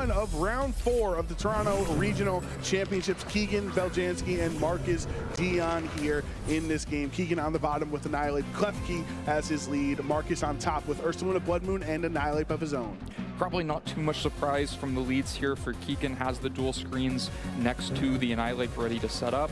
one of round 4 of the Toronto Regional Championships. Keegan Beljanski and Marcus Dion here in this game. Keegan on the bottom with Annihilate, Klefki as his lead, Marcus on top with Ursaluna, Blood Moon, and Annihilate of his own. Probably not too much surprise from the leads here for Keegan. Has the dual screens next to the Annihilate ready to set up.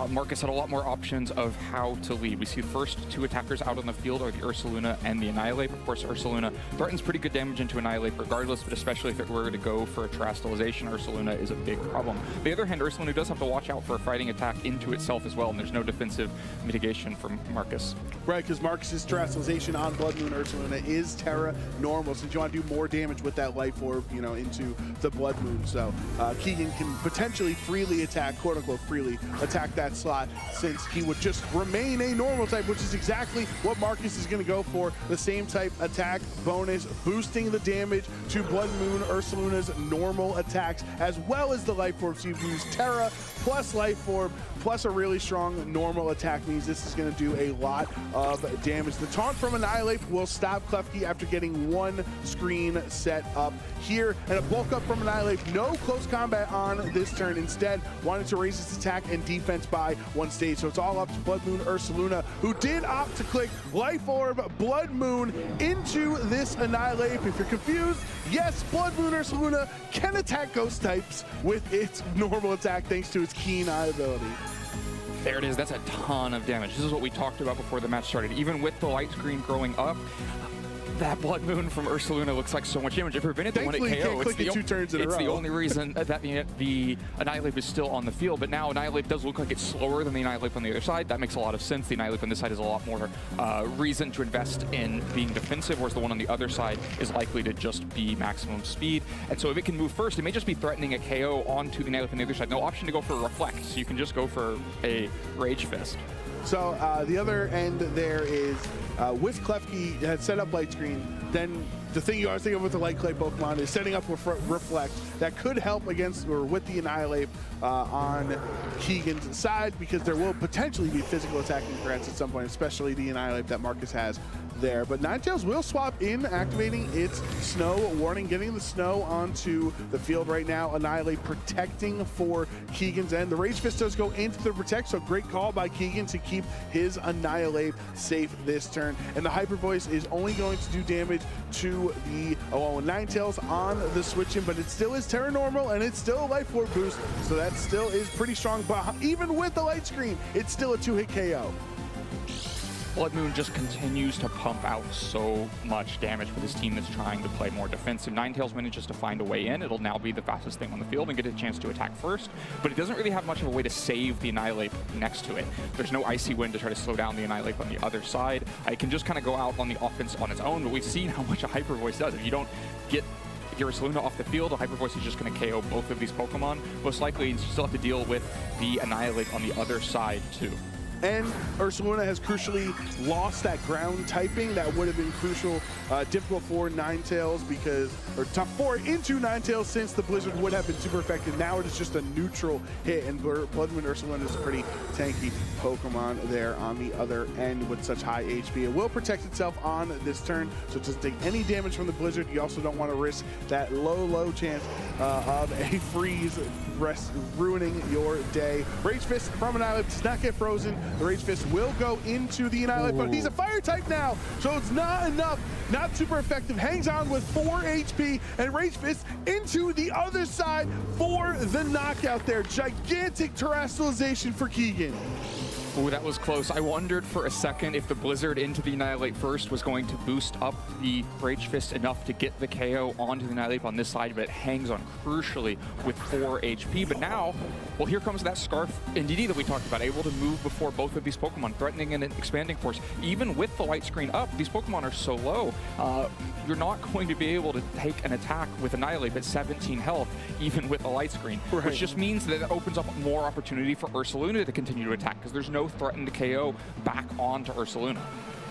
Marcus had a lot more options of how to lead. We see the first 2 attackers out on the field are the Ursaluna and the Annihilate. Of course, Ursaluna threatens pretty good damage into Annihilate regardless, but especially if it were to go for a Terastallization, Ursaluna is a big problem. On the other hand, Ursaluna does have to watch out for a fighting attack into itself as well, and there's no defensive mitigation from Marcus. Right, because Marcus's Terastallization on Blood Moon Ursaluna is Terra normal, since you want to do more damage with that life orb, you know, into the Blood Moon. So Keegan can potentially freely attack, quote unquote freely attack that slot, since he would just remain a normal type, which is exactly what Marcus is going to go for. The same type attack bonus, boosting the damage to Blood Moon Ursaluna's normal attacks, as well as the life orb. So you use Terra plus life orb plus a really strong normal attack means this is going to do a lot of damage. The taunt from Annihilate will stop Klefki after getting 1 screen set up here, and a bulk up from Annihilate. No close combat on this turn. Instead, wanted to raise its attack and defense by 1 stage. So it's all up to Blood Moon Ursaluna, who did opt to click Life Orb Blood Moon into this Annihilate. If you're confused, yes, Blood Moon Ursaluna can attack ghost types with its normal attack thanks to its Keen Eye ability. There it is. That's a ton of damage. This is what we talked about before the match started. Even with the light screen growing up, that Blood Moon from Ursaluna looks like so much damage. If you've been at the one at KO, it's the only reason that the Annihilate is still on the field. But now Annihilate does look like it's slower than the Annihilate on the other side. That makes a lot of sense. The Annihilate on this side has a lot more reason to invest in being defensive, whereas the one on the other side is likely to just be maximum speed. And so if it can move first, it may just be threatening a KO onto the Annihilate on the other side. No option to go for a Reflect, so you can just go for a Rage Fist. So the other end there is with Klefki had set up light screen, then the thing you always think of with the light clay Pokemon is setting up with Reflect. That could help against or with the Annihilate on Keegan's side, because there will potentially be physical attacking threats at some point, especially the Annihilate that Marcus has there. But Ninetales will swap in, activating its snow warning, getting the snow onto the field right now. Annihilate protecting for Keegan's end. The Rage Fist does go into the protect, so great call by Keegan to keep his Annihilate safe this turn. And the Hyper Voice is only going to do damage to the Ninetales on the switch in, but it still is Terra normal and it's still a life orb boost, so that still is pretty strong. But even with the light screen, it's still a 2-hit KO. Blood Moon just continues to pump out so much damage for this team that's trying to play more defensive. Ninetales manages to find a way in. It'll now be the fastest thing on the field and get a chance to attack first, but it doesn't really have much of a way to save the Annihilate next to it. There's no Icy Wind to try to slow down the Annihilate on the other side. It can just kind of go out on the offense on its own, but we've seen how much a Hyper Voice does. If you don't get your Ursaluna off the field, a Hyper Voice is just going to KO both of these Pokemon. Most likely, you still have to deal with the Annihilate on the other side, too. And Ursaluna has crucially lost that ground typing. That would have been crucial, difficult for Ninetales because, or tough for into Ninetales, since the Blizzard would have been super effective. Now it is just a neutral hit, and Blood Moon Ursaluna is a pretty tanky Pokemon there on the other end with such high HP. It will protect itself on this turn, so it doesn't take any damage from the Blizzard. You also don't want to risk that low chance of a freeze ruining your day. Rage Fist from Annihilate does not get frozen. The Rage Fist will go into the Annihilate, but he's a fire type now, so it's not enough, not super effective. Hangs on with 4 HP, and Rage Fist into the other side for the knockout there. Gigantic Terastallization for Keegan. Ooh, that was close. I wondered for a second if the Blizzard into the Annihilate first was going to boost up the Rage Fist enough to get the KO onto the Annihilate on this side, but it hangs on crucially with 4 HP. But now, well, here comes that Scarf NDD that we talked about, able to move before both of these Pokemon, threatening an expanding force. Even with the light screen up, these Pokemon are so low, you're not going to be able to take an attack with Annihilate at 17 health, even with a light screen, which just means that it opens up more opportunity for Ursaluna to continue to attack, because there's no threatened KO back onto Ursaluna.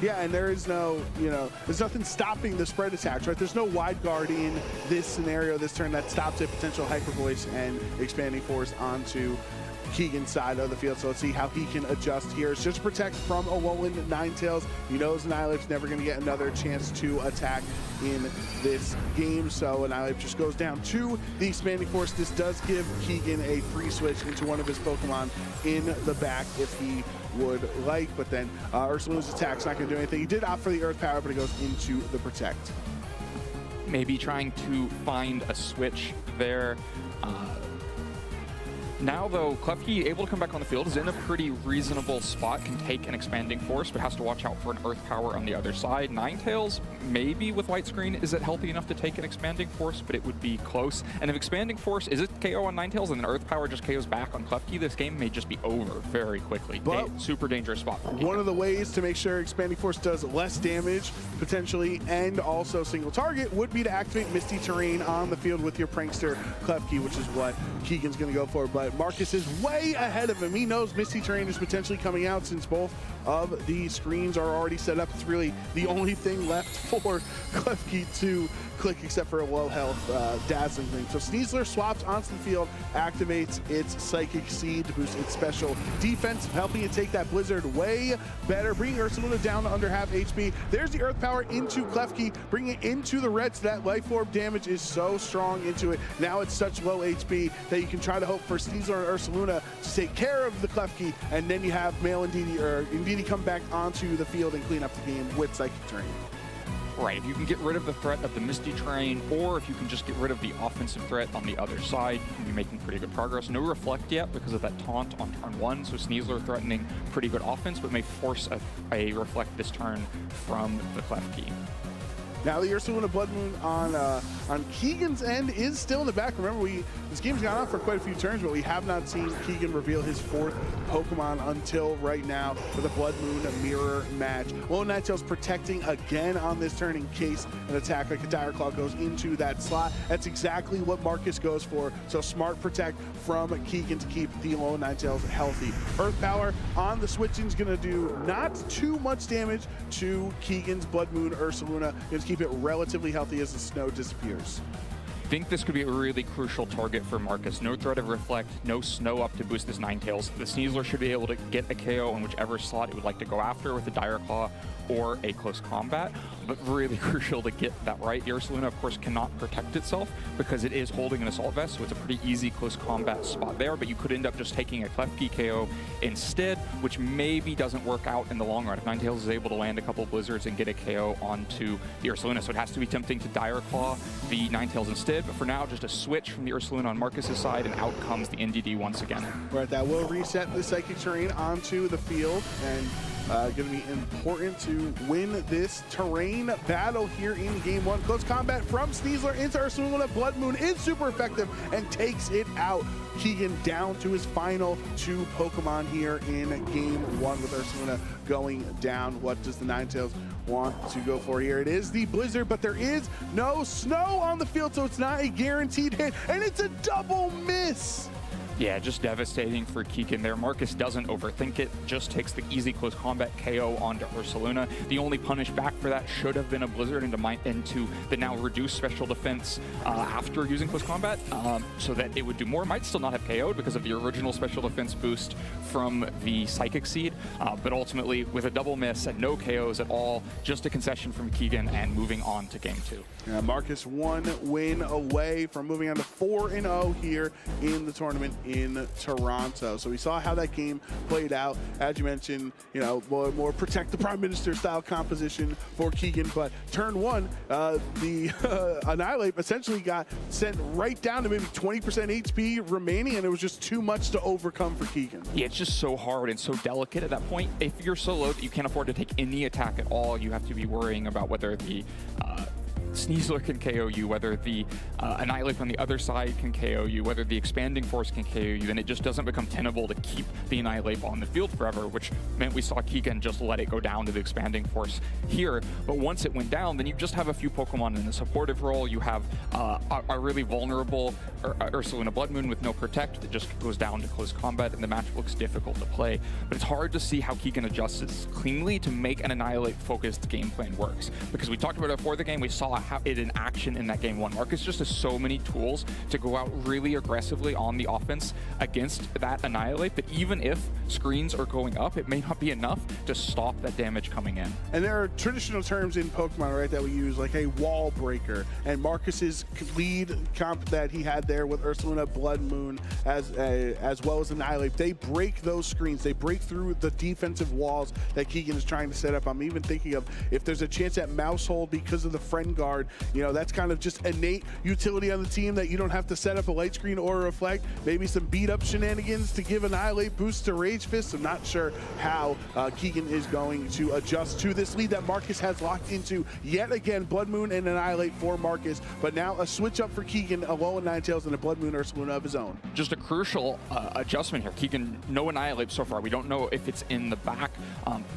Yeah, and there is no, there's nothing stopping the spread attacks, right? There's no wide guard in this scenario, this turn, that stops a potential Hyper Voice and expanding force onto Keegan's side of the field. So let's see how he can adjust here. It's just protect from a Alolan Ninetales. He knows Annihilape's never going to get another chance to attack in this game. So Annihilape just goes down to the Expanding Force. This does give Keegan a free switch into one of his Pokemon in the back if he would like, but then Ursaluna's attack's not going to do anything. He did opt for the Earth Power, but it goes into the Protect. Maybe trying to find a switch there. Now, though, Klefki, able to come back on the field, is in a pretty reasonable spot, can take an Expanding Force, but has to watch out for an Earth Power on the other side. Ninetales, maybe with White Screen, is it healthy enough to take an Expanding Force, but it would be close. And if Expanding Force is it KO on Ninetales and then Earth Power just KOs back on Klefki, this game may just be over very quickly. But super dangerous spot for one of the ways to make sure Expanding Force does less damage, potentially, and also single target, would be to activate Misty Terrain on the field with your Prankster Klefki, which is what Keegan's going to go for. But Marcus is way ahead of him. He knows Misty Terrain is potentially coming out since both of the screens are already set up. It's really the only thing left for Klefki to click, except for a low health Dazzling Gleam. So Sneasler swaps onto the field, activates its Psychic Seed to boost its special defense, helping it take that Blizzard way better, bringing Ursaluna down to under half HP. There's the Earth Power into Klefki, bringing it into the red, so that Life Orb damage is so strong into it. Now it's such low HP that you can try to hope for Sneasler and Ursaluna to take care of the Klefki, and then you have Male Indeedee come back onto the field and clean up the game with Psychic Terrain. Right, if you can get rid of the threat of the Misty Terrain, or if you can just get rid of the offensive threat on the other side, you can be making pretty good progress. No Reflect yet because of that taunt on turn 1, so Sneasler threatening pretty good offense, but may force a Reflect this turn from the Klefki. Now the Ursaluna Blood Moon on Keegan's end is still in the back. Remember, this game's gone on for quite a few turns, but we have not seen Keegan reveal his 4th Pokemon until right now for the Blood Moon mirror match. Alolan Ninetales protecting again on this turn in case an attack like a Dire Claw goes into that slot. That's exactly what Marcus goes for. So smart protect from Keegan to keep the Alolan Ninetales healthy. Earth Power on the switching is going to do not too much damage to Keegan's Blood Moon Ursaluna. Going to keep it relatively healthy as the snow disappears. I think this could be a really crucial target for Marcus. No threat of Reflect, no snow up to boost this Ninetales. The Sneasler should be able to get a KO in whichever slot it would like to go after with a Dire Claw or a Close Combat, but really crucial to get that right. The Ursaluna, of course, cannot protect itself because it is holding an Assault Vest, so it's a pretty easy Close Combat spot there, but you could end up just taking a Klefki KO instead, which maybe doesn't work out in the long run. If Ninetales is able to land a couple Blizzards and get a KO onto the Ursaluna, so it has to be tempting to Dire Claw the Ninetales instead, but for now, just a switch from the Ursaluna on Marcus's side, and out comes the Indeedee once again. Right, that will reset the Psychic Terrain onto the field, and going to be important to win this terrain battle here in game 1. Close combat from Sneasler into Ursaluna. Blood Moon is super effective and takes it out. Keegan down to his final 2 Pokemon here in game 1 with Ursaluna going down. What does the Ninetales want to go for here? It is the Blizzard, but there is no snow on the field, so it's not a guaranteed hit, and it's a double miss. Yeah, just devastating for Keegan there. Marcus doesn't overthink it, just takes the easy close combat KO onto Ursaluna. The only punish back for that should have been a Blizzard into the now reduced special defense after using close combat, so that it would do more. Might still not have KO'd because of the original special defense boost from the Psychic Seed, but ultimately with a double miss and no KOs at all, just a concession from Keegan and moving on to game 2. Yeah, Marcus 1 win away from moving on to 4-0 here in the tournament in Toronto. So we saw how that game played out. As you mentioned, you know, more protect the Prime Minister style composition for Keegan, but turn 1, the Annihilape essentially got sent right down to maybe 20% HP remaining, and it was just too much to overcome for Keegan. Yeah, it's just so hard and so delicate at that point. If you're so low that you can't afford to take any attack at all, you have to be worrying about whether the Sneasler can KO you, whether the Annihilape on the other side can KO you, whether the Expanding Force can KO you, and it just doesn't become tenable to keep the Annihilape on the field forever, which meant we saw Keegan just let it go down to the Expanding Force here. But once it went down, then you just have a few Pokemon in the supportive role. You have a really vulnerable Ursaluna Blood Moon with no Protect that just goes down to close combat, and the match looks difficult to play. But it's hard to see how Keegan adjusts cleanly to make an Annihilape-focused game plan works. Because we talked about it before the game, we saw it in action in that game one. Marcus just has so many tools to go out really aggressively on the offense against that Annihilate, that even if screens are going up, it may not be enough to stop that damage coming in. And there are traditional terms in Pokemon, right, that we use, like a wall breaker. And Marcus's lead comp that he had there with Ursaluna, Blood Moon, as well as Annihilate, they break those screens. They break through the defensive walls that Keegan is trying to set up. I'm even thinking of if there's a chance at Mouse Hold because of the friend guard, you know, that's kind of just innate utility on the team that you don't have to set up a light screen or a reflect. Maybe some beat up shenanigans to give Annihilate boost to Rage Fist. I'm not sure how Keegan is going to adjust to this lead that Marcus has locked into. Yet again, Blood Moon and Annihilate for Marcus, but now a switch up for Keegan, a low and Ninetales and a Blood Moon Ursaluna of his own. Just a crucial adjustment here. Keegan, no Annihilate so far. We don't know if it's in the back,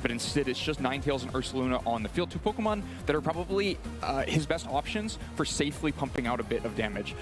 but instead it's just Ninetales and Ursaluna on the field. Two Pokemon that are probably his best options for safely pumping out a bit of damage.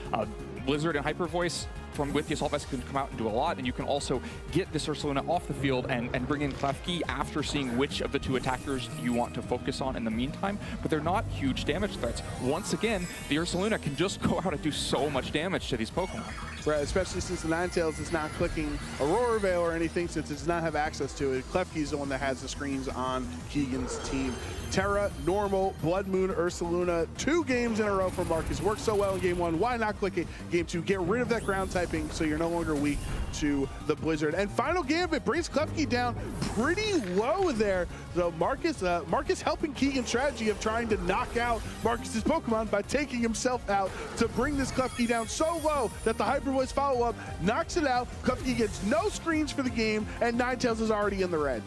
Blizzard and Hyper Voice from with the Assault Vest can come out and do a lot, and you can also get this Ursaluna off the field and bring in Klefki after seeing which of the two attackers you want to focus on in the meantime, but they're not huge damage threats. Once again, the Ursaluna can just go out and do so much damage to these Pokemon. Right, especially since the Ninetales is not clicking Aurora Veil or anything, since it does not have access to it. Klefki is the one that has the screens on Keegan's team. Terra, normal, Blood Moon, Ursaluna, 2 games in a row for Marcus. Worked so well in game 1, why not click it? Game 2, get rid of that ground typing so you're no longer weak to the Blizzard. And final Gambit brings Klefki down pretty low there. So Marcus helping Keegan's strategy of trying to knock out Marcus's Pokemon by taking himself out to bring this Klefki down so low that the Hyper Voice follow-up knocks it out. Klefki gets no screens for the game, and Ninetales is already in the red.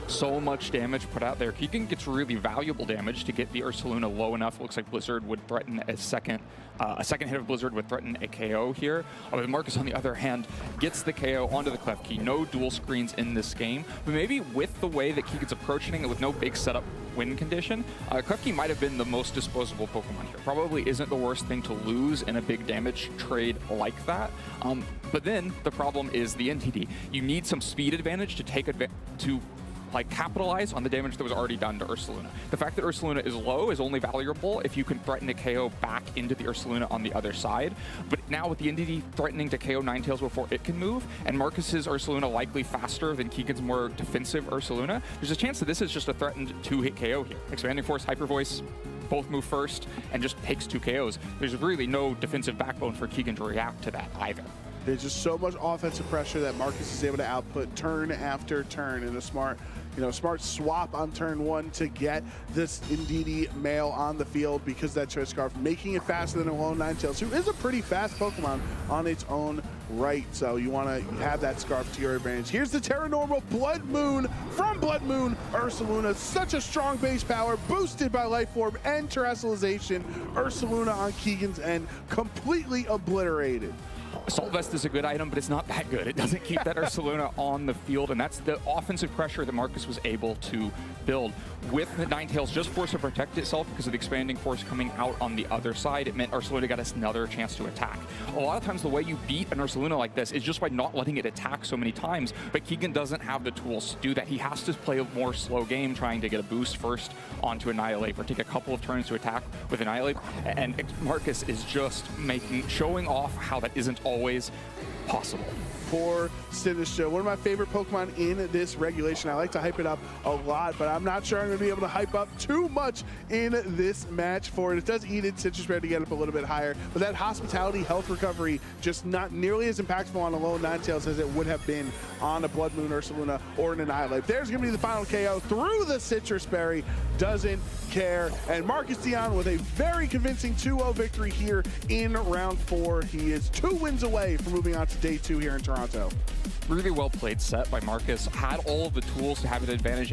So much damage put out there. Keegan gets really valuable damage to get the Ursaluna low enough. Looks like Blizzard would threaten a second hit of Blizzard would threaten a KO here. But Marcus, on the other hand, gets the KO onto the Klefki. No dual screens in this game, but maybe with the way that Keegan's approaching it with no big setup win condition, Klefki might have been the most disposable Pokemon here. Probably isn't the worst thing to lose in a big damage trade like that. But then the problem is the NTD. You need some speed advantage to take capitalize on the damage that was already done to Ursaluna. The fact that Ursaluna is low is only valuable if you can threaten to KO back into the Ursaluna on the other side. But now with the NDD threatening to KO Ninetales before it can move, and Marcus's Ursaluna likely faster than Keegan's more defensive Ursaluna, there's a chance that this is just a threatened 2-hit KO here. Expanding Force, Hyper Voice, both move first and just takes 2 KOs. There's really no defensive backbone for Keegan to react to that either. There's just so much offensive pressure that Marcus is able to output turn after turn in a smart swap on turn 1 to get this Indeedee male on the field because that Choice Scarf, making it faster than a lone Ninetales, who is a pretty fast Pokemon on its own right. So you want to have that Scarf to your advantage. Here's the Terra Normal Blood Moon from Blood Moon Ursaluna. Such a strong base power, boosted by Life Orb and Terrestrialization. Ursaluna on Keegan's end, completely obliterated. Assault Vest is a good item, but it's not that good. It doesn't keep that Ursaluna on the field, and that's the offensive pressure that Marcus was able to build. With the Ninetales just forced to protect itself because of the expanding force coming out on the other side, it meant Ursaluna got us another chance to attack. A lot of times the way you beat an Ursaluna like this is just by not letting it attack so many times, but Keegan doesn't have the tools to do that. He has to play a more slow game, trying to get a boost first onto Annihilate, or take a couple of turns to attack with Annihilate, and Marcus is just showing off how that isn't always possible. For Sinistcha, one of my favorite Pokemon in this regulation. I like to hype it up a lot, but I'm not sure I'm going to be able to hype up too much in this match for it. It does eat its Citrus Berry to get up a little bit higher, but that Hospitality Health Recovery just not nearly as impactful on a lone Ninetales as it would have been on a Blood Moon Ursaluna or an Annihilate. There's going to be the final KO through the Citrus Berry. Doesn't care. And Marcus Dion with a very convincing 2-0 victory here in round 4. He is 2 wins away from moving on to day 2 here in Toronto. Really well played set by Marcus. Had all of the tools to have an advantage